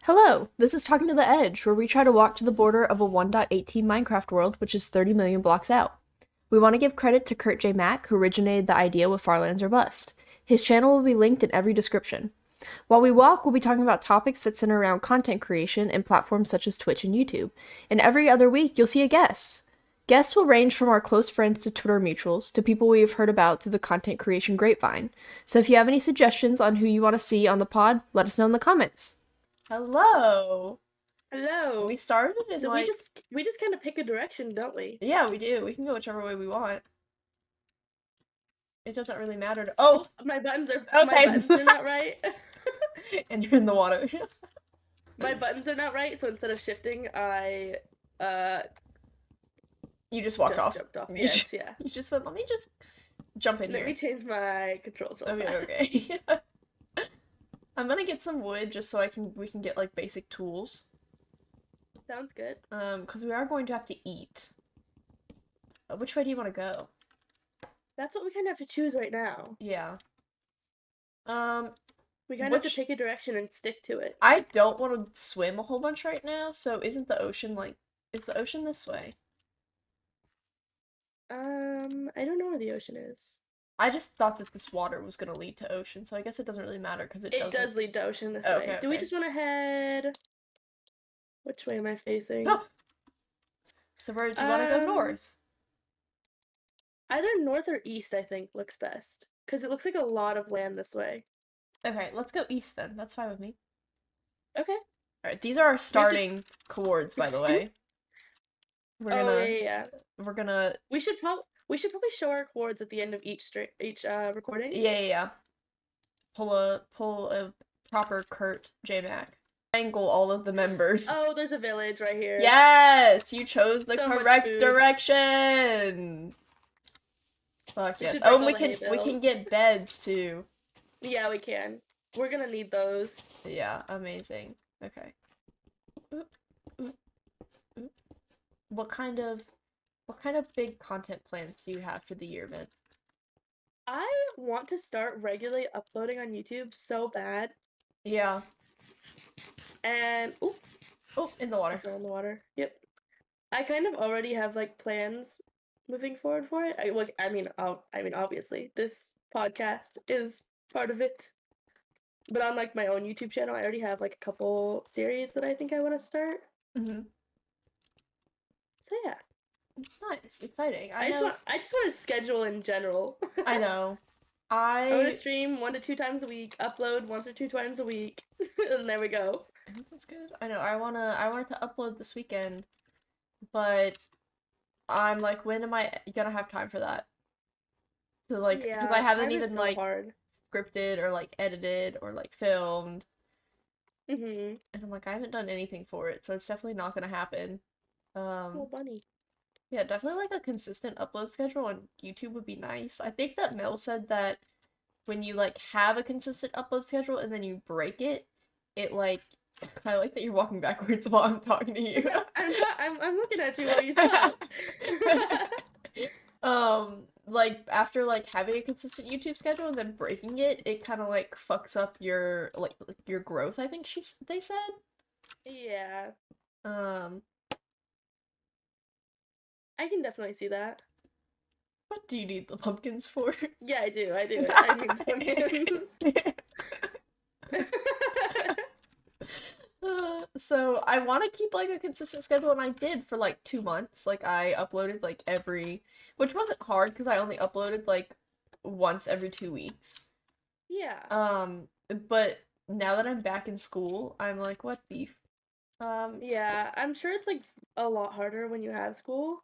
Hello, this is Talking to the Edge, where we try to walk to the border of a 1.18 Minecraft world, which is 30 million blocks out. We want to give credit to KurtJMac, who originated the idea with Farlands or Bust. His channel will be linked in every description. While we walk, we'll be talking about topics that center around content creation and platforms such as Twitch and YouTube. And every other week, you'll see a guest. Guests will range from our close friends to Twitter mutuals to people we have heard about through the content creation grapevine. So if you have any suggestions on who you want to see on the pod, let us know in the comments. Hello. Hello. We started in So we just kind of pick a direction, don't we? Yeah, we do. We can go whichever way we want. It doesn't really matter to... Oh, my buttons are okay. My buttons are not right. And you're in the water. My buttons are not right, so instead of shifting, I You just walked off. Jumped off the edge, yeah. You just went, let me just jump in here. Let me change my controls real fast. Okay. I'm gonna get some wood just so we can get like basic tools. Sounds good. Because we are going to have to eat. Which way do you want to go? That's what we kind of have to choose right now. Yeah. We kind of have to pick a direction and stick to it. I don't want to swim a whole bunch right now, so isn't the ocean like... Is the ocean this way? I don't know where the ocean is. I just thought that this water was gonna lead to ocean, so I guess it doesn't really matter because it does lead to ocean this way. Do we just want to head... Which way am I facing? Oh. So where do you want to go north? Either north or east, I think, looks best. Because it looks like a lot of land this way. Okay, let's go east then. That's fine with me. Okay. Alright, these are our starting coords, by the way. We're gonna... We should probably show our chords at the end of each recording. Yeah. Pull a proper KurtJMac. Triangle all of the members. Oh, there's a village right here. Yes, you chose the correct direction. Fuck yes. Oh, and we can get beds too. Yeah, we can. We're gonna need those. Yeah, amazing. Okay. What kind of big content plans do you have for the year, Vin? I want to start regularly uploading on YouTube so bad. Yeah. And in the water. I fell in the water. Yep. I kind of already have like plans moving forward for it. I mean, obviously, this podcast is part of it. But on like my own YouTube channel, I already have like a couple series that I think I want to start. So yeah. Nice, exciting. I just want to schedule in general. I know. I want to stream 1 to 2 times a week, upload 1 or 2 times a week, and there we go. I think that's good. I know. I wanted to upload this weekend, but I'm like, when am I gonna have time for that? So like, because I haven't even like scripted or like edited or like filmed. And I'm like, I haven't done anything for it, so it's definitely not gonna happen. So funny. Yeah, definitely like a consistent upload schedule on YouTube would be nice. I think that Mel said that when you like have a consistent upload schedule and then you break it, it like... I like that you're walking backwards while I'm talking to you. I'm looking at you while you talk. Like after like having a consistent YouTube schedule and then breaking it, it kind of like fucks up your like your growth, I think they said. Yeah. I can definitely see that. What do you need the pumpkins for? Yeah, I do. I need pumpkins. So I want to keep like a consistent schedule, and I did for like 2 months. Like I uploaded like which wasn't hard because I only uploaded like once every 2 weeks. Yeah. But now that I'm back in school, I'm like, what beef? Yeah, I'm sure it's like a lot harder when you have school.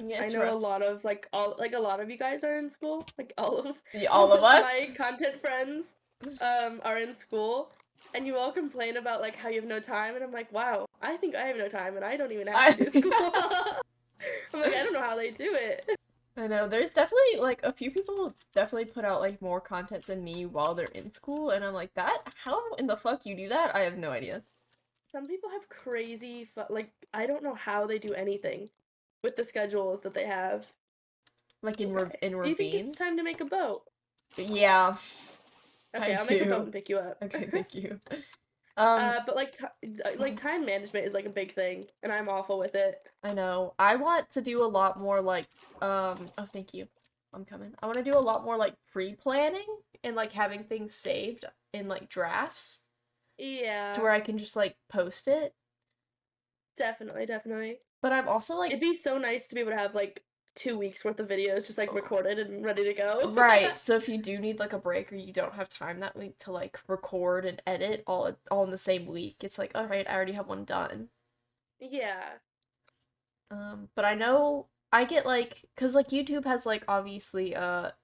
Yeah, I know rough. A lot of a lot of you guys are in school. Like all of us. My content friends are in school, and you all complain about like how you have no time, and I'm like, wow, I think I have no time, and I don't even have to do school. I'm like, I don't know how they do it. I know, there's definitely like a few people definitely put out like more content than me while they're in school, and I'm like, how in the fuck you do that? I have no idea. Some people have crazy like I don't know how they do anything with the schedules that they have. Like in ravines? Do you think it's time to make a boat? Yeah. Okay, I'll make a boat and pick you up. Okay, thank you. But like time management is like a big thing, and I'm awful with it. I know. I want to do a lot more like oh thank you. I'm coming. I want to do a lot more like pre-planning and like having things saved in like drafts to Yeah, where I can just like post it. definitely, definitely. But I'm also like It'd be so nice to be able to have like 2 weeks worth of videos just like recorded and ready to go. right. So if you do need like a break or you don't have time that week to like record and edit all in the same week, it's like, all right, I already have one done. Yeah. But I know I get like, cause like YouTube has like obviously a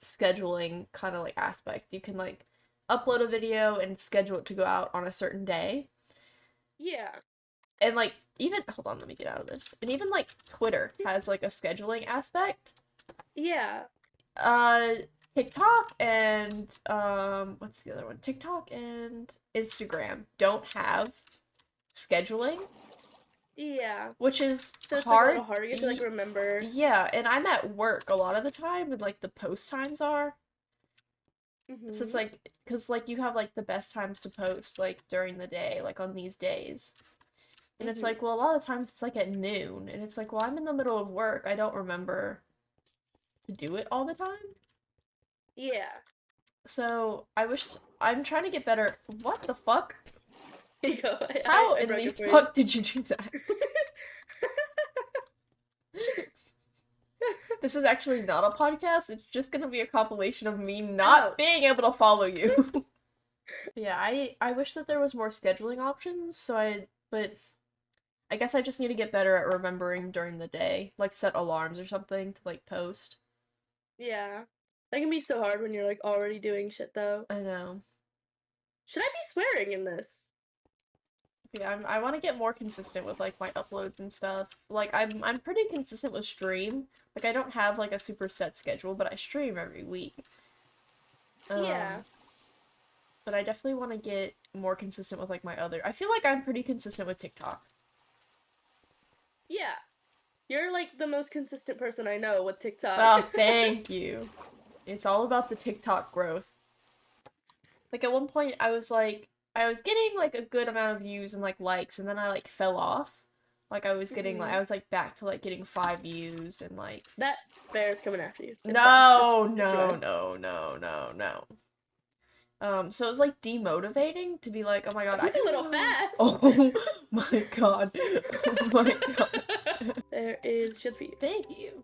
scheduling kind of like aspect. You can like upload a video and schedule it to go out on a certain day. Yeah. And like even hold on, let me get out of this. And even like Twitter has like a scheduling aspect. Yeah. Uh TikTok and what's the other one? TikTok and Instagram don't have scheduling, Yeah. which is So it's like a hard. little harder. You have to like remember. Yeah, and I'm at work a lot of the time, and like the post times are. So it's Hmm. like, because like you have like the best times to post like during the day, like on these days. And it's Hmm. like, well, a lot of times it's like at noon, and it's like, well, I'm in the middle of work. I don't remember to do it all the time. Yeah. So I wish I'm trying to get better. What the fuck? Here you go. How I in broke the it for you. fuck did you do that? This is actually not a podcast. It's just gonna be a compilation of me not Ouch. being able to follow you. Yeah, I wish that there was more scheduling options, but I guess I just need to get better at remembering during the day, like set alarms or something to like post. Yeah. That can be so hard when you're like already doing shit though. I know. Should I be swearing in this? Yeah, I want to get more consistent with like my uploads and stuff. Like I'm pretty consistent with stream. Like I don't have like a super set schedule, but I stream every week. Yeah. Um, but I definitely want to get more consistent with like my other. I feel like I'm pretty consistent with TikTok. Yeah. You're like the most consistent person I know with TikTok. Oh, thank you. It's all about the TikTok growth. Like at one point I was getting like a good amount of views and like likes and then I like fell off. Like I was getting like Hmm. I was like back to like getting 5 views and like That bear's coming after you. It's fine. no, Just no, run. no, no, no, no. So it was like demotivating to be like, oh my god, I He's a don't little know. fast. Oh my god. Oh my god. There is shit for you. Thank you.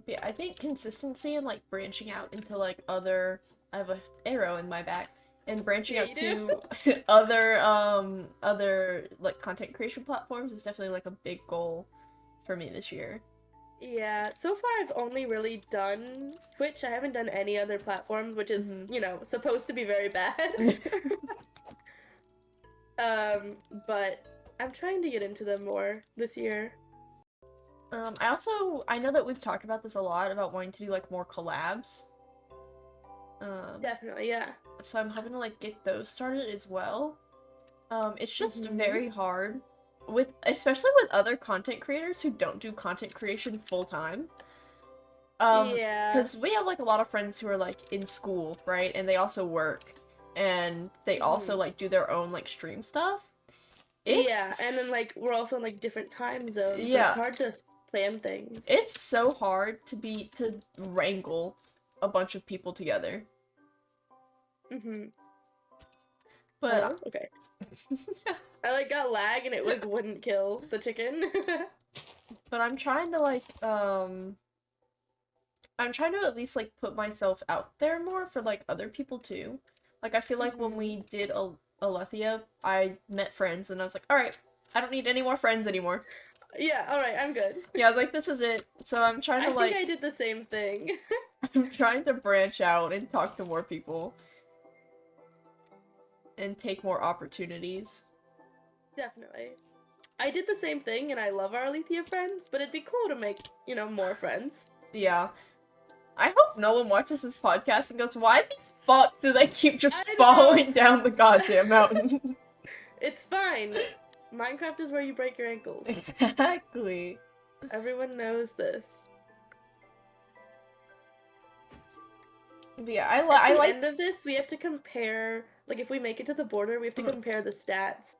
Yeah, I think consistency and like branching out into like other I have a arrow in my back and branching Yeah, out you do. to other like content creation platforms is definitely like a big goal for me this year. Yeah, so far I've only really done Twitch. I haven't done any other platforms, which is, Hmm. supposed to be very bad. Um, but I'm trying to get into them more this year. I know that we've talked about this a lot about wanting to do like more collabs. Um, Definitely, yeah. so I'm hoping to like get those started as well. It's just Hmm. very hard with especially with other content creators who don't do content creation full time. Yeah. Because we have like a lot of friends who are like in school, right? And they also work and they also Hmm. like do their own like stream stuff. Yeah, and then It's like we're also in like different time zones, so it's yeah, hard to plan things. it's so hard to wrangle a bunch of people together. Hmm. But Oh, okay. I like got lag and it like wouldn't kill the chicken. but I'm trying to like I'm trying to at least like put myself out there more for like other people too. Like I feel like when Hmm. we did Alethea, I met friends and I was like, all right, I don't need any more friends anymore. Yeah, all right, I'm good. Yeah, I was like, this is it. So I'm trying to I think like I did the same thing. I'm trying to branch out and talk to more people and take more opportunities. Definitely. I did the same thing and I love our Alethea friends, but it'd be cool to make, more friends. Yeah. I hope no one watches this podcast and goes, why the fuck do they keep just I following know! down the goddamn mountain? It's fine. Minecraft is where you break your ankles. Exactly. Everyone knows this. But yeah, At I the like end of this, we have to compare like if we make it to the border, we have to Mhm. compare the stats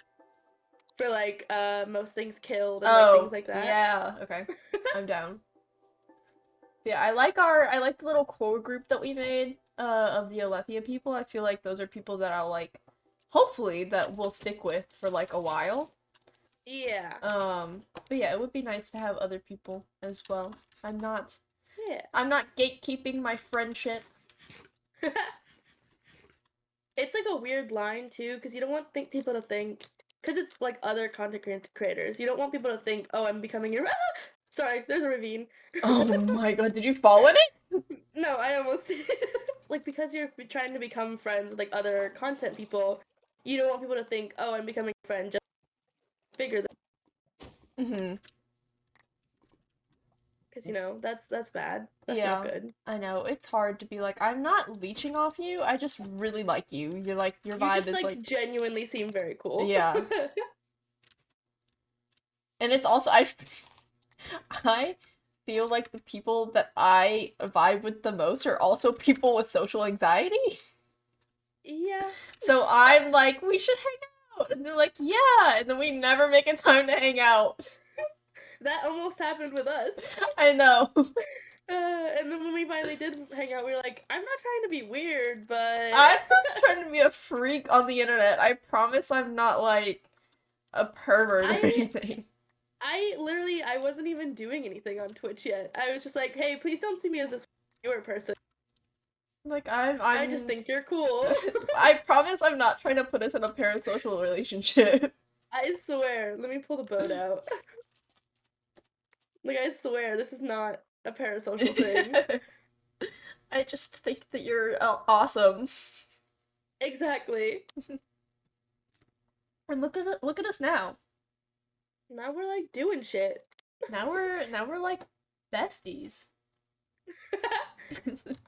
for like most things killed and like things Oh, like that. yeah. Okay. I'm down. Yeah, I like the little core group that we made of the Alethea people. I feel like those are people that I'll like hopefully that we'll stick with for like a while. Yeah. But yeah, it would be nice to have other people as well. I'm not Yeah. I'm not gatekeeping my friendship. It's like a weird line too, because you don't want people to think, because it's like other content creators. You don't want people to think, oh, I'm becoming your. Sorry, there's a ravine. Oh my god, did you fall in it? No, I almost did. Like because you're trying to become friends with like other content people, you don't want people to think, oh, I'm becoming a friend just bigger than, Mhm. because you know that's bad. That's not Yeah, good. I know. It's hard to be like, I'm not leeching off you. I just really like you. You're like your You vibe just is like like genuinely seem very cool. yeah. And it's also I feel like the people that I vibe with the most are also people with social anxiety. Yeah, So I'm like, we should hang out. And they're like, yeah. And then we never make a time to hang out. that almost happened with us. I know. And then when we finally did hang out, we were like, I'm not trying to be weird, but I'm not trying to be a freak on the internet. I promise I'm not like a pervert or I anything. I wasn't even doing anything on Twitch yet. I was just like, hey, please don't see me as this viewer person. Like I just I'm think you're cool. I promise I'm not trying to put us in a parasocial relationship. I swear. Let me pull the boat out. Like I swear, this is not a parasocial thing. I just think that you're awesome. Exactly. And look at us now. Now we're like doing shit. Now we're like besties.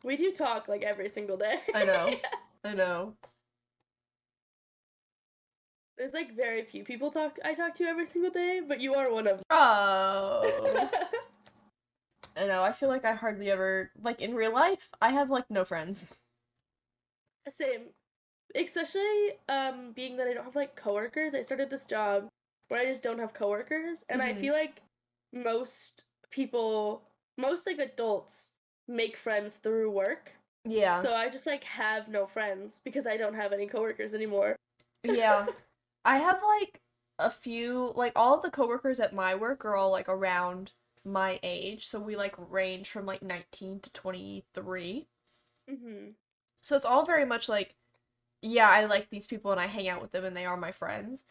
We do talk like every single day. I know. I know. There's like very few people I talk to every single day, but you are one of Oh. them. I know. I feel like I hardly ever like in real life, I have like no friends. Same. Especially being that I don't have like coworkers. I started this job where I just don't have coworkers, and I Hmm. feel like most people, most like adults make friends through work. Yeah. So I just like have no friends because I don't have any coworkers anymore. Yeah. I have like a few like all of the coworkers at my work are all like around my age, so we like range from like 19 to 23. Mhm. So it's all very much like yeah, I like these people and I hang out with them and they are my friends.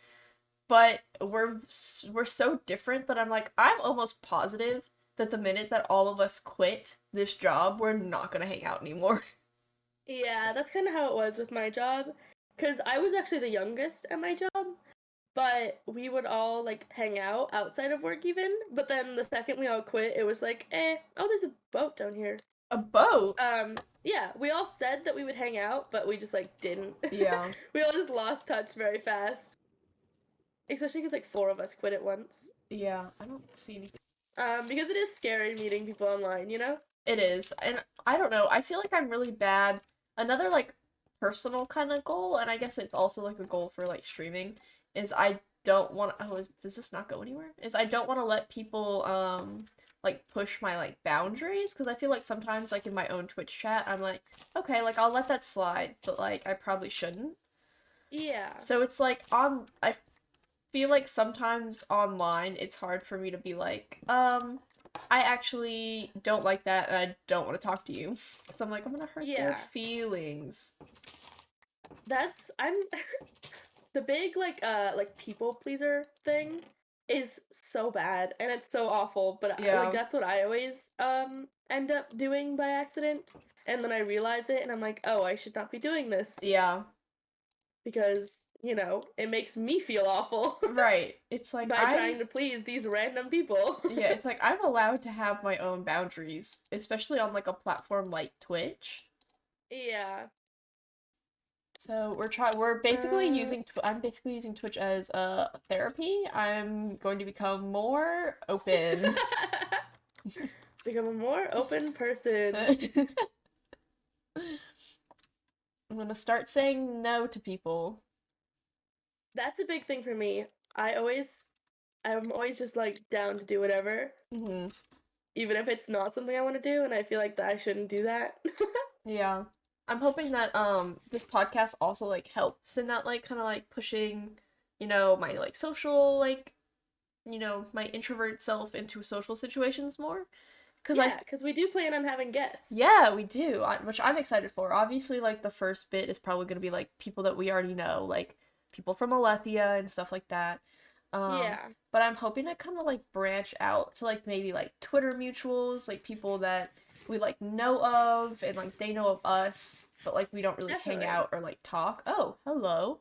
But we're so different that I'm like I'm almost positive that the minute that all of us quit this job, we're not gonna hang out anymore. Yeah, that's kind of how it was with my job. Because I was actually the youngest at my job, but we would all like hang out outside of work even. But then the second we all quit, it was like, oh, there's a boat down here. A boat? Yeah, we all said that we would hang out, but we just like didn't. Yeah. We all just lost touch very fast. Especially because like four of us quit at once. Yeah, I don't see anything. Because it is scary meeting people online, you know? It is. And I don't know. I feel like I'm really bad. Another like personal kind of goal, and I guess it's also like a goal for like streaming, is I don't want oh, does this not go anywhere? Is I don't want to let people like push my like boundaries because I feel like sometimes like in my own Twitch chat, I'm like, okay, like I'll let that slide, but like I probably shouldn't. Yeah. So it's like I feel like sometimes online it's hard for me to be like, I actually don't like that and I don't want to talk to you. So I'm like, I'm gonna hurt their Yeah. feelings. I'm the big like people pleaser thing is so bad and it's so awful, but like Yeah. that's what I always end up doing by accident. And then I realize it and I'm like, "Oh, I should not be doing this Yeah. because, you know, it makes me feel awful Right. It's like by trying to please these random people." yeah, it's like I'm allowed to have my own boundaries, especially on like a platform like Twitch. Yeah. So we're basically Uh using I'm basically using Twitch as therapy. I'm going to become more open. become a more open person. I'm gonna start saying no to people. That's a big thing for me. I'm always just like down to do whatever, Hmm. even if it's not something I want to do, and I feel like that I shouldn't do that. Yeah. I'm hoping that this podcast also like helps in that like kind of like pushing, my like social like, my introvert self into social situations more. Cause I Yeah, because we do plan on having guests. Yeah, we do, which I'm excited for. Obviously, like the first bit is probably gonna be like people that we already know, like people from Alethea and stuff like that. Um, Yeah, but I'm hoping to kind of like branch out to like maybe like Twitter mutuals, like people that we like know of and like they know of us, but like we don't really hang definitely. out or like talk. Oh, hello.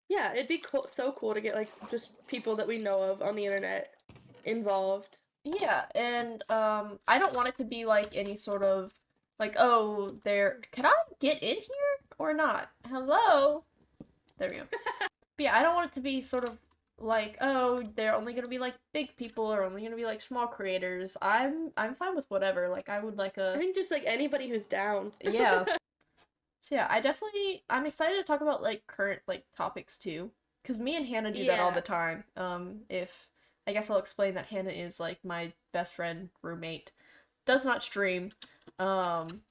Yeah, it'd be so cool to get like just people that we know of on the internet involved. Yeah, and I don't want it to be like any sort of like, oh, there, can I get in here or not? Hello? There we go. But yeah, I don't want it to be sort of like, oh, they're only gonna be like big people or only gonna be like small creators. I'm fine with whatever. Like I would like I a think just like anybody who's down. yeah. So yeah, I'm excited to talk about like current like topics too. Cause me and Hannah do that all the Yeah, time. If I guess I'll explain that Hannah is like my best friend roommate. Does not stream. Um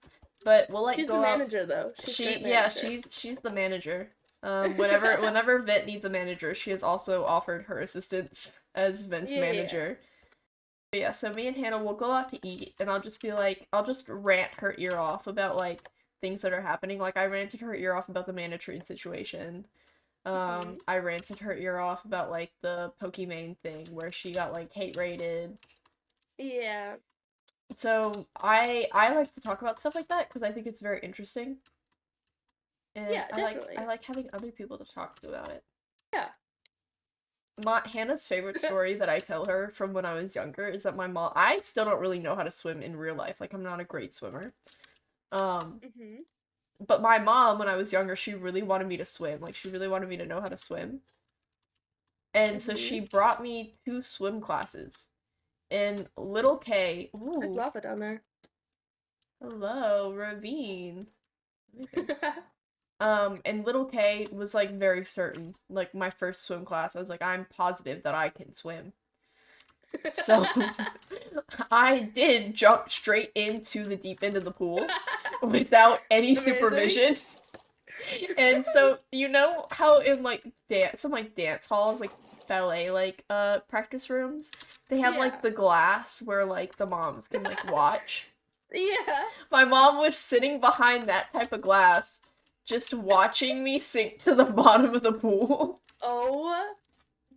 but we'll like she's the go out. manager though. She's She great yeah, manager. she's the manager. Whenever Vent needs a manager, she has also offered her assistance as Vent's Yeah, yeah. manager. But yeah, so me and Hannah will go out to eat, and I'll just be like, I'll just rant her ear off about like things that are happening. Like I ranted her ear off about the Mandatrine situation. Hmm. I ranted her ear off about like the Pokimane thing where she got like hate rated. Yeah, So I like to talk about stuff like that because I think it's very interesting, and yeah, I definitely. like having other people to talk to about it. Yeah. Hannah's favorite story that I tell her from when I was younger is that my mom, I still don't really know how to swim in real life. Like, I'm not a great swimmer. Um, Hmm. but my mom, when I was younger, she really wanted me to swim. Like, she really wanted me to know how to swim. And so she Hmm. brought me to swim classes. And little K, There's ooh, lava down there. hello, Ravine. Amazing. And little K was like very certain. Like, my first swim class, I was like, I'm positive that I can swim. So I did jump straight into the deep end of the pool without any Amazing. supervision. And so you know how in like dance halls, like ballet like practice rooms, they have like Yeah. the glass where like the moms can like watch. Yeah. My mom was sitting behind that type of glass, just watching me sink to the bottom of the pool. Oh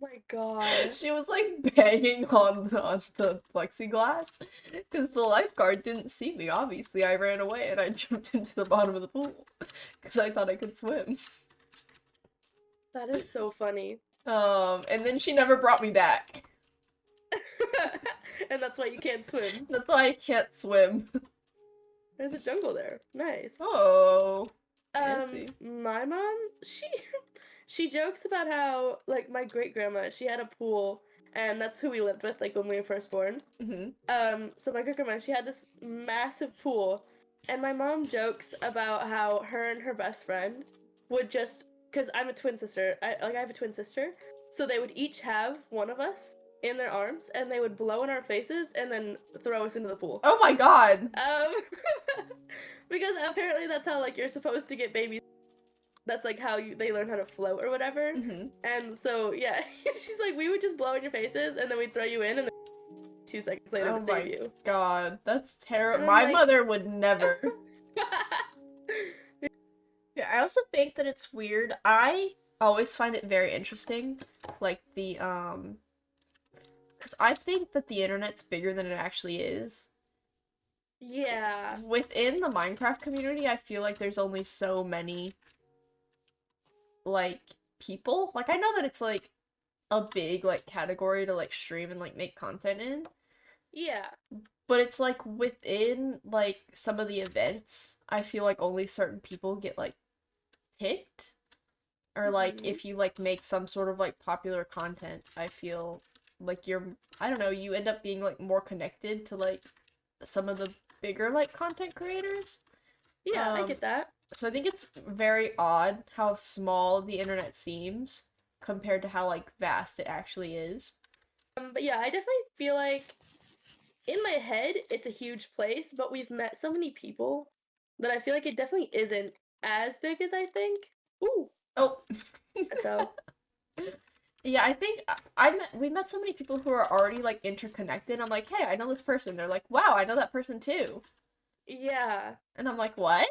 my god. She was like banging on the plexiglass because the lifeguard didn't see me. Obviously, I ran away and I jumped into the bottom of the pool because I thought I could swim. That is so funny. And then she never brought me back. And that's why you can't swim. That's why I can't swim. There's a jungle there. Nice. Oh, fancy. My mom, she jokes about how like my great grandma, she had a pool and that's who we lived with like when we were first born. Hmm. So my great grandma, she had this massive pool and my mom jokes about how her and her best friend would just cuz I'm a twin sister. I have a twin sister. So they would each have one of us in their arms and they would blow in our faces and then throw us into the pool. Oh my god. Um, because apparently that's how like you're supposed to get babies. That's like how they learn how to float or whatever. Hmm. And so yeah, she's like, we would just blow in your faces and then we'd throw you in, and then 2 seconds later Oh to save my you. god. That's terrible. And I'm My like, mother would never. Yeah, I also think that it's weird. I always find it very interesting, like because I think that the internet's bigger than it actually is. yeah, Within the Minecraft community, I feel like there's only so many, like, people. Like, I know that it's, like, a big, like, category to, like, stream and, like, make content in. yeah, But it's, like, within, like, some of the events, I feel like only certain people get, like, picked. Or, like, hmm, if you, like, make some sort of, like, popular content, I feel like I don't know, you end up being, like, more connected to, like, some of the bigger, like, content creators. Yeah, I get that. So I think it's very odd how small the internet seems compared to how like vast it actually is. But yeah, I definitely feel like in my head it's a huge place, but we've met so many people that I feel like it definitely isn't as big as I think. Ooh, Oh, I fell. yeah, I think we met so many people who are already like interconnected. I'm like, hey, I know this person. They're like, wow, I know that person too. Yeah. And I'm like, what?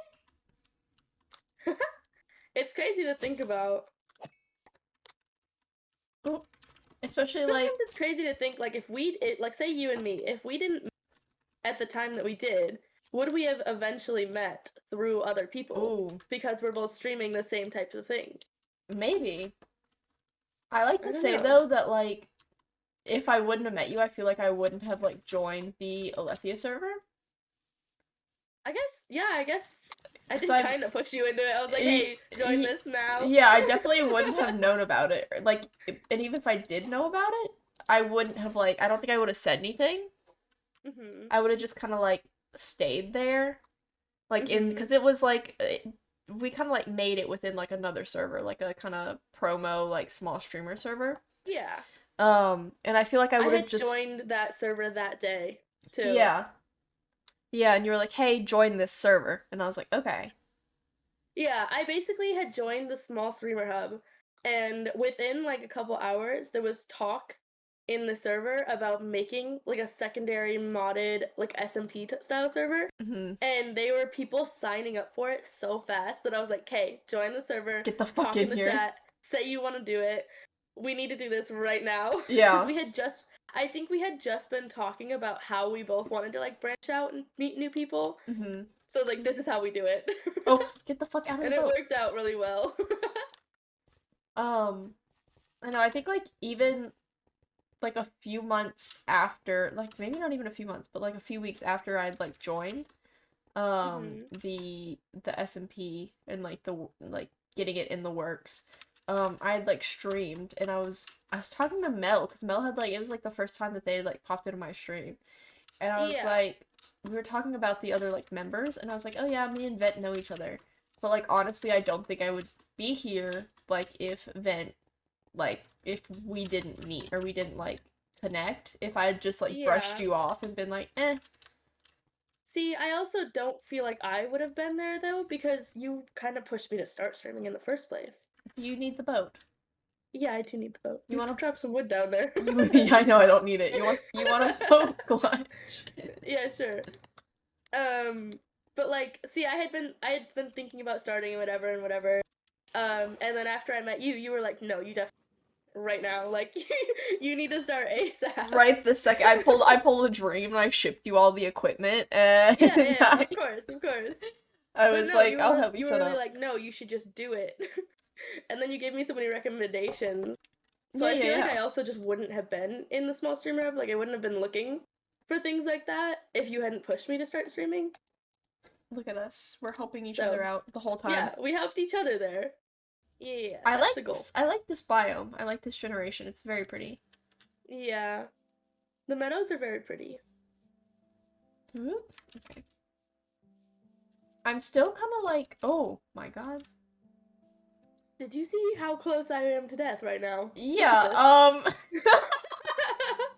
It's crazy to think about. Oh, especially like, Sometimes it's crazy to think like if like say you and me, if we didn't meet at the time that we did, would we have eventually met through other people oh, because we're both streaming the same types of things? maybe. I like I to don't say know. though that like if I wouldn't have met you, I feel like I wouldn't have like joined the Alethea server. I guess yeah, I guess I Cause did I've, kind of push you into it. I was like, y- "Hey, join y- this now." yeah, I definitely wouldn't have known about it. Like, and even if I did know about it, I wouldn't have like, I don't think I would have said anything. Mhm. I would have just kind of like stayed there, like in, Mhm. because it was like we kind of like made it within like another server, like a kind of promo like small streamer server. Yeah. And I feel like I I would have had just joined that server that day too. yeah, yeah, and you were like, hey, join this server, and I was like, okay. Yeah, I basically had joined the small streamer hub, and within like a couple hours, there was talk in the server about making like a secondary modded like SMP style server, Hmm. and they were people signing up for it so fast that I was like, "Okay, join the server, Get the fuck talk in in the here. chat, say you want to do it. We need to do this right now." Because Yeah. we had just, I think we had just been talking about how we both wanted to like branch out and meet new people. Hmm. So I was like, "This is how we do it." Oh, get the fuck out of the And it boat. worked out really well. Um, I know, I think like even like a few months after, like maybe not even a few months, but like a few weeks after I'd like joined Hmm. the SMP and like the like getting it in the works. I had like streamed and I was talking to Mel because Mel had like it was like the first time that they had like popped into my stream. And I was Yeah. like we were talking about the other like members and I was like, "Oh yeah, me and Vent know each other." But like honestly, I don't think I would be here like if Vent like if we didn't meet or we didn't like connect. If I had just like brushed Yeah. you off and been like, "Eh, See, I also don't feel like I would have been there though because you kind of pushed me to start streaming in the first place. you need the boat. Yeah, I do need the boat. You You want drop some wood down there. to yeah, I know I don't need it. You want a boat clutch." Yeah, sure. Um, but like, see, I had been thinking about starting and whatever and whatever. And then after I met you, you were like, "No, you definitely right now. Like, you need to start ASAP." Right this second, I pulled a dream and I shipped you all the equipment and Yeah, yeah, yeah, I of course, of course. I But was no, like, I'll help you you were set really up. like, no, you should just do it. And then you gave me so many recommendations. So Yeah, I yeah, feel like yeah. I also just wouldn't have been in the small streamer hub. Like I wouldn't have been looking for things like that if you hadn't pushed me to start streaming. Look at us. We're helping each other So out the whole time. yeah, we helped each other there. Yeah, I that's like the goal. this. I like this biome. I like this generation. It's very pretty. Yeah. The meadows are very pretty. Ooh, okay. I'm still kind of like, oh my god. Did you see how close I am to death right now? Look at Yeah, this.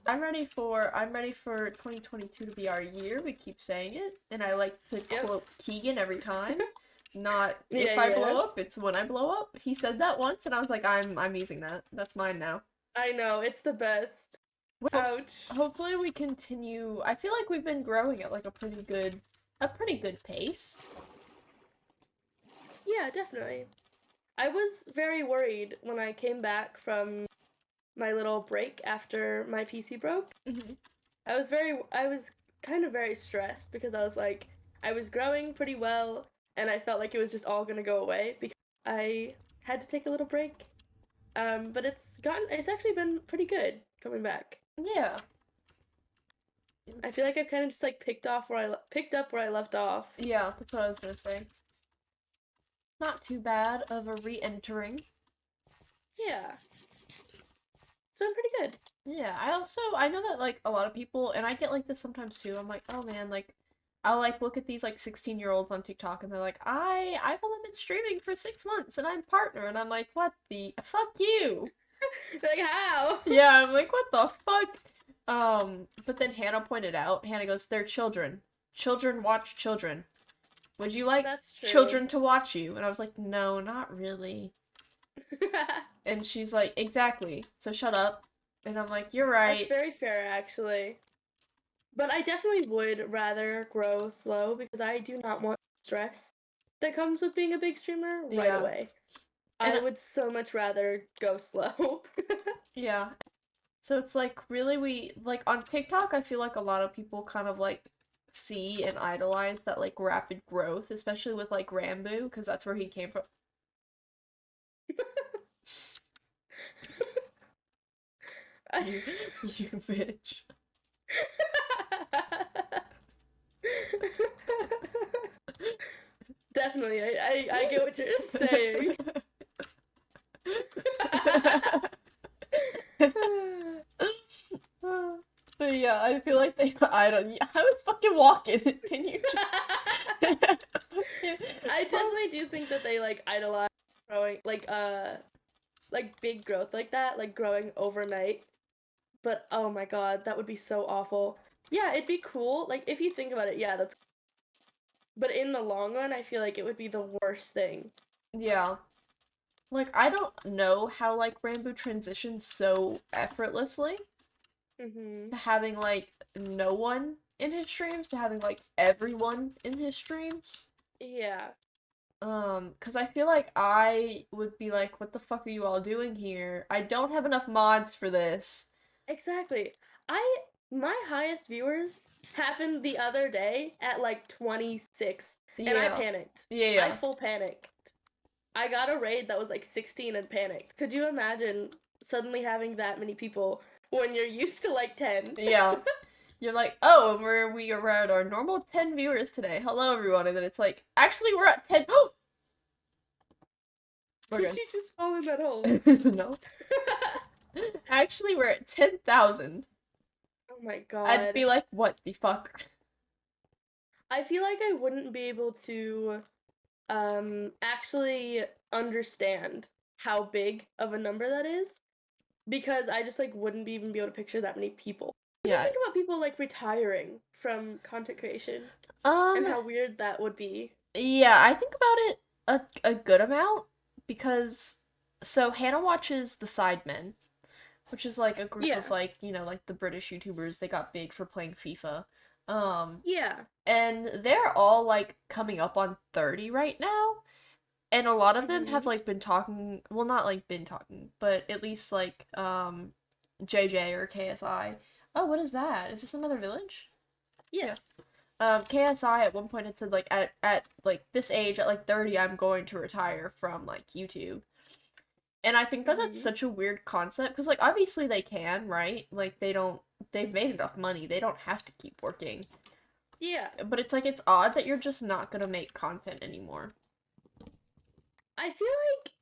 I'm ready for 2022 to be our year. We keep saying it, and I like to Yep. quote Keegan every time. Not Yeah, if I yeah. blow up, it's when I blow up. He said that once, and I was like, I'm using that. That's mine now. I know, it's the best. Well, Ouch. hopefully we continue. I feel like we've been growing at like a pretty good pace. Yeah, definitely. I was very worried when I came back from my little break after my PC broke. Hmm. I was kind of very stressed because I was like, I was growing pretty well and I felt like it was just all gonna go away because I had to take a little break. But it's actually been pretty good coming back. Yeah. I feel like I've kind of just like picked up where I left off. Yeah, that's what I was gonna say. Not too bad of a re-entering. Yeah, it's been pretty good. Yeah, I know that like a lot of people, and I get like this sometimes too. I'm like, oh man, like I'll like look at these like 16-year-olds on TikTok and they're like, I've only been streaming for 6 months and I'm partner and I'm like, what the fuck you? Like, how? Yeah, I'm like, what the fuck? But then Hannah pointed out, Hannah goes, they're children. Children watch children. Would you like That's true. children to watch you? And I was like, no, not really. And she's like, exactly. So shut up. And I'm like, you're That's right. very fair, actually. But I definitely would rather grow slow because I do not want stress that comes with being a big streamer right Yeah. away. I And would so much rather go slow. yeah. So it's like really we like on TikTok I feel like a lot of people kind of like see and idolize that like rapid growth, especially with like Rambo, because that's where he came from. You you bitch. Definitely, I get what you're saying. But yeah, I feel like they I don't I was fucking walking and you just I definitely do think that they like idolize growing like big growth like that, like growing overnight. But oh my god, that would be so awful. Yeah, it'd be cool. Like if you think about it, yeah, that's but in the long run, I feel like it would be the worst thing. yeah. Like I don't know how like Rambo transitions so effortlessly Mhm. to having like no one in his streams to having like everyone in his streams. Yeah. Because I feel like I would be like, what the fuck are you all doing here? I don't have enough mods for this. Exactly. I my highest viewers happened the other day at like 26 and I Yeah. panicked. Yeah, I yeah. full panicked. I got a raid that was like 16 and panicked. Could you imagine suddenly having that many people when you're used to like 10? Yeah. You're like, oh, and we are at our normal 10 viewers today. Hello, everyone. And then it's like, actually, we're at 10. Oh, we're Did you just fall in that hole? good. No. Actually, we're at 10,000. Oh my I'd god. be like, what the fuck? I feel like I wouldn't be able to actually understand how big of a number that is because I just like wouldn't even be able to picture that many people. What do you Yeah. think about people like retiring from content creation and Um, how weird that would be? yeah, I think about it a good amount because so Hannah watches The Sidemen, which is like a group of Yeah. like, like the British YouTubers. They got big for playing FIFA. Um, Yeah. and they're all like coming up on 30 right now. And a lot of them have Mhm. like been talking, well not like been talking, but at least like JJ or KSI. Oh, what is that? Is this another village? Yeah. Yes. KSI at one point had said like at like this age at like 30 I'm going to retire from like YouTube. And I think that that's Mhm. such a weird concept because like obviously they can, right? Like they've made enough money. They don't have to keep working. Yeah. But it's like it's odd that you're just not going to make content anymore. I feel like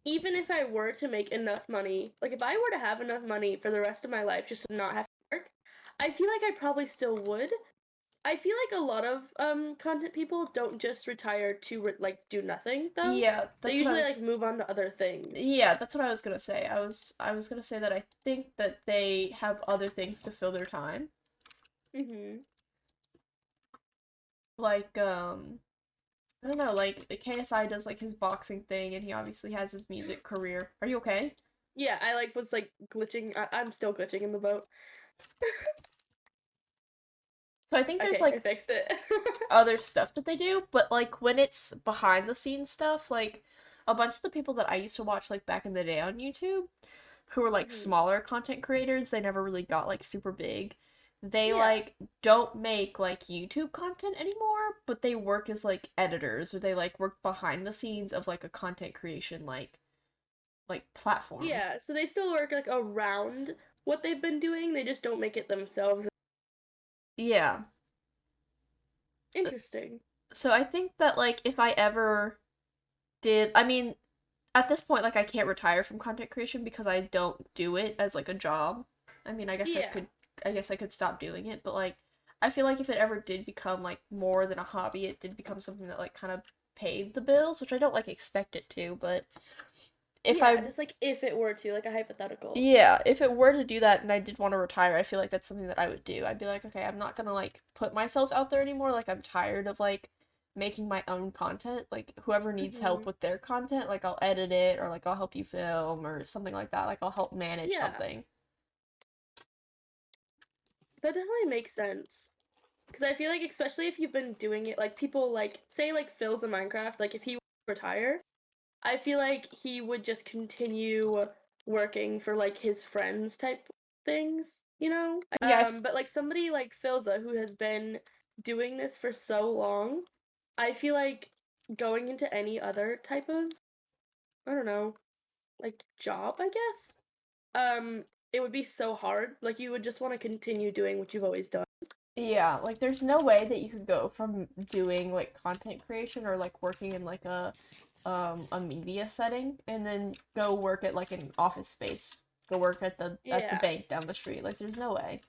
even if I were to make enough money, like if I were to have enough money for the rest of my life just to not have to work, I feel like I probably still would. I feel like a lot of content people don't just retire to like do nothing though. Yeah, They that's what I usually was like move on to other things. Yeah, that's what I was gonna say. I was gonna say that I think that they have other things to fill their time. Mhm. Like, I don't know, like KSI does like his boxing thing and he obviously has his music career. Are you okay? Yeah, I like was like glitching. I'm still glitching in the boat. So I think there's Okay, I like fixed it. other stuff that they do, but like when it's behind the scenes stuff, like a bunch of the people that I used to watch like back in the day on YouTube, who were like Mhm. smaller content creators, they never really got like super big. They Yeah. like don't make like YouTube content anymore, but they work as like editors or they like work behind the scenes of like a content creation like platform. Yeah, so they still work like around what they've been doing. They just don't make it themselves. Yeah. Interesting. So I think that like if I ever did, I mean, at this point like I can't retire from content creation because I don't do it as like a job. I mean, Yeah. I guess I could stop doing it, but like I feel like if it ever did become like more than a hobby, it did become something that like kind of paid the bills, which I don't like expect it to, but if Yeah, I just like if it were to, like a hypothetical. yeah, if it were to do that and I did want to retire, I feel like that's something that I would do. I'd be like, okay, I'm not gonna like put myself out there anymore. Like I'm tired of like making my own content. Like whoever needs help Hmm. with their content, like I'll edit it or like I'll help you film or something like that. Like I'll help manage Yeah, something. that definitely makes sense. Because I feel like, especially if you've been doing it, like people like, say, like Phil's in Minecraft, like if he were to retire, I feel like he would just continue working for like his friends type things, you know? Yeah, But like somebody like Philza who has been doing this for so long, I feel like going into any other type of, I don't know, like job, I guess. It would be so hard. Like you would just want to continue doing what you've always done. yeah, like there's no way that you could go from doing like content creation or like working in like a media setting and then go work at like an office space. Go work at the Yeah. bank down the street. Like there's no way.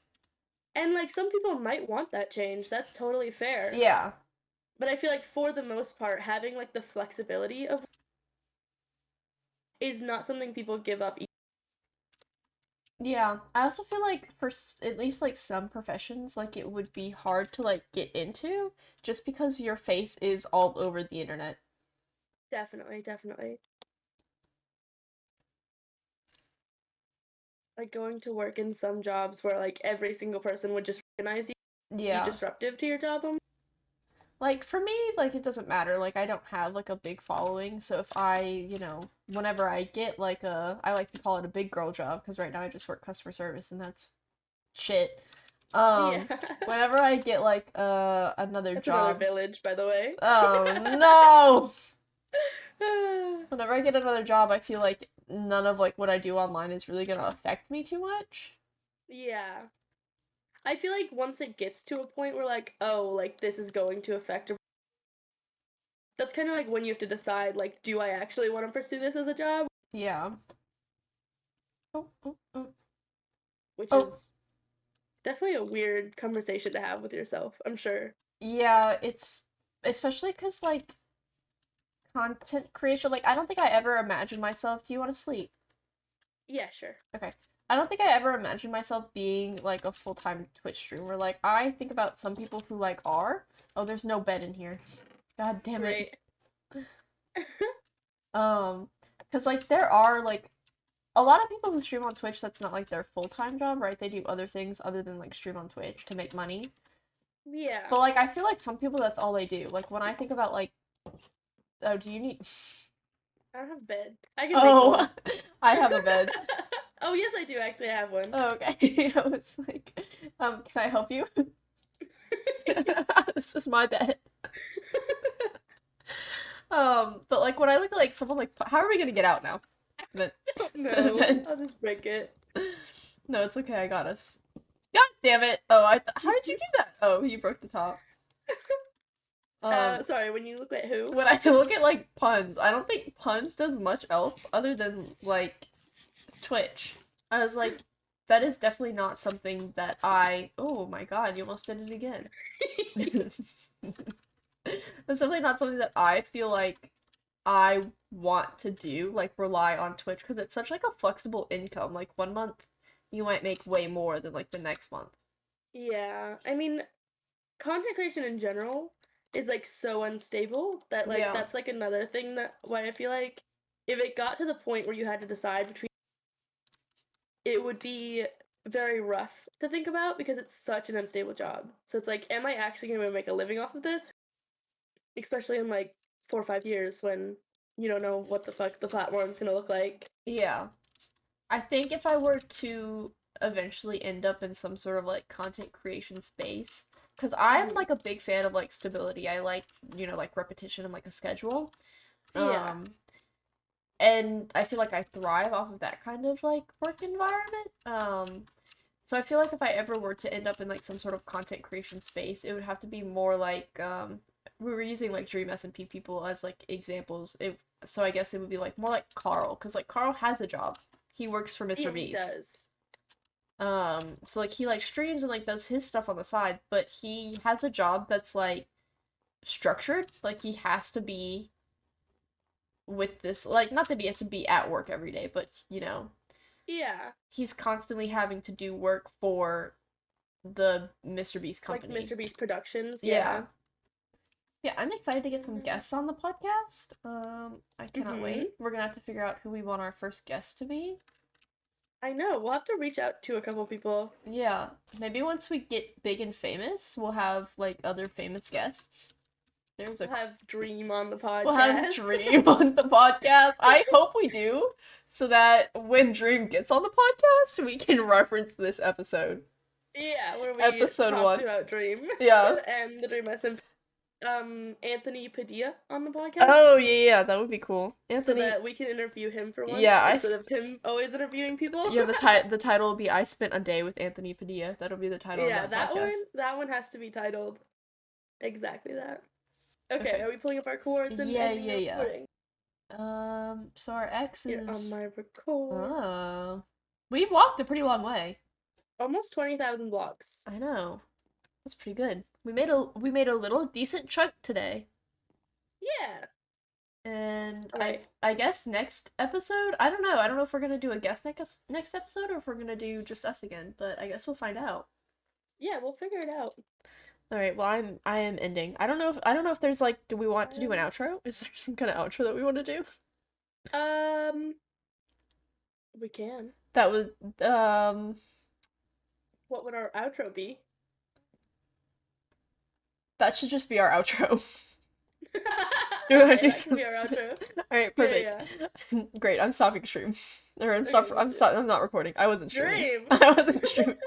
And like some people might want that change. That's totally fair. Yeah. But I feel like for the most part, having like the flexibility of is not something people give up. Yeah. I also feel like for at least like some professions, like it would be hard to like get into just because your face is all over the internet. Definitely, definitely. Like going to work in some jobs where like every single person would just recognize you, be Yeah. disruptive to your job. Like for me, like it doesn't matter. Like I don't have like a big following, so if I, whenever I get like I like to call it a big girl job because right now I just work customer service and that's shit. Yeah. Um, whenever I get like another That's another job, village, by the way. oh no. Whenever I get another job, I feel like none of like what I do online is really gonna affect me too much. Yeah. I feel like once it gets to a point where like, oh, like this is going to affect, that's kind of like when you have to decide like, do I actually want to pursue this as a job? Yeah. Oh, oh, oh. Which Oh, is definitely a weird conversation to have with yourself, I'm sure. yeah, it's especially because like content creation, like I don't think I ever imagined myself. Do you want to sleep? Yeah, sure. Okay. I don't think I ever imagined myself being like a full-time Twitch streamer. Like I think about some people who like are. Oh, there's no bed in here. God damn it. Great. Um, because like there are like a lot of people who stream on Twitch that's not like their full-time job, right? They do other things other than like stream on Twitch to make money. Yeah. But like I feel like some people that's all they do. Like when I think about like oh, do you need I don't have a bed. I can make Oh, one. I have a bed. Oh, yes, I do actually have one. Oh, okay. I was like, can I help you? This is my bed. But like when I look at like someone like, how are we gonna get out now? But, No, but I'll just break it. no, it's okay. I got us. God damn it! Oh, how did you do that? Oh, you broke the top. Um, Sorry, when you look at who? when I look at like puns, I don't think puns does much else other than like Twitch. I was like, that is definitely not something that I. Oh my god, you almost did it again. That's definitely not something that I feel like I want to do, like rely on Twitch, because it's such like a flexible income. Like one month you might make way more than like the next month. Yeah, I mean, content creation in general is like so unstable that like Yeah. that's like another thing that why I feel like if it got to the point where you had to decide between it would be very rough to think about because it's such an unstable job. So it's like, am I actually gonna make a living off of this? Especially in like 4 or 5 years when you don't know what the fuck the platform's gonna look like. Yeah. I think if I were to eventually end up in some sort of like content creation space, because I'm Hmm. like a big fan of like stability. I like, like repetition and like a schedule. Yeah. Um, and I feel like I thrive off of that kind of like work environment. So I feel like if I ever were to end up in like some sort of content creation space, it would have to be more like we were using like Dream SMP people as like examples. So I guess it would be like more like Carl, because like Carl has a job. He works for Mr. Yeah, he Beast. does. So like he like streams and like does his stuff on the side, but he has a job that's like structured. Like he has to be with this, like, not that he has to be at work every day, but Yeah, he's constantly having to do work for the Mr. Beast like company. Mr. Beast Productions. Yeah. Yeah. Yeah, I'm excited to get some guests on the podcast. I cannot Mm-hmm. wait. We're gonna have to figure out who we want our first guest to be. I know. We'll have to reach out to a couple people. Yeah, maybe once we get big and famous, we'll have like other famous guests. There's a We'll have Dream on the podcast. We'll have Dream on the podcast. I hope we do, so that when Dream gets on the podcast, we can reference this episode. Yeah, where we Episode talked 1. about Dream. Yeah. And the Dream SM. Anthony Padilla on the podcast. Oh yeah, that would be cool. Anthony. So that we can interview him for once. Yeah, instead of him always interviewing people. Yeah, the title will be "I Spent a Day with Anthony Padilla." That'll be the title Yeah, of that podcast. that one has to be titled exactly that. Okay, are we pulling up our chords and Yeah. recording? So our X is Here on my records. We've walked a pretty long way. Almost 20,000 blocks. I know. That's pretty good. We made a little decent chunk today. Yeah. And Right. I guess next episode, I don't know. I don't know if we're gonna do a guest next episode or if we're gonna do just us again, but I guess we'll find out. Yeah, we'll figure it out. All right. Well, I am ending. I don't know if there's like, do we want to do an outro? Is there some kind of outro that we want to do? We can. That was What would our outro be? That should just be our outro. Okay, that can be our outro. All right, perfect. Yeah. Great. I'm stopping stream. Or I'm not recording. I wasn't streaming. Dream. I wasn't streaming.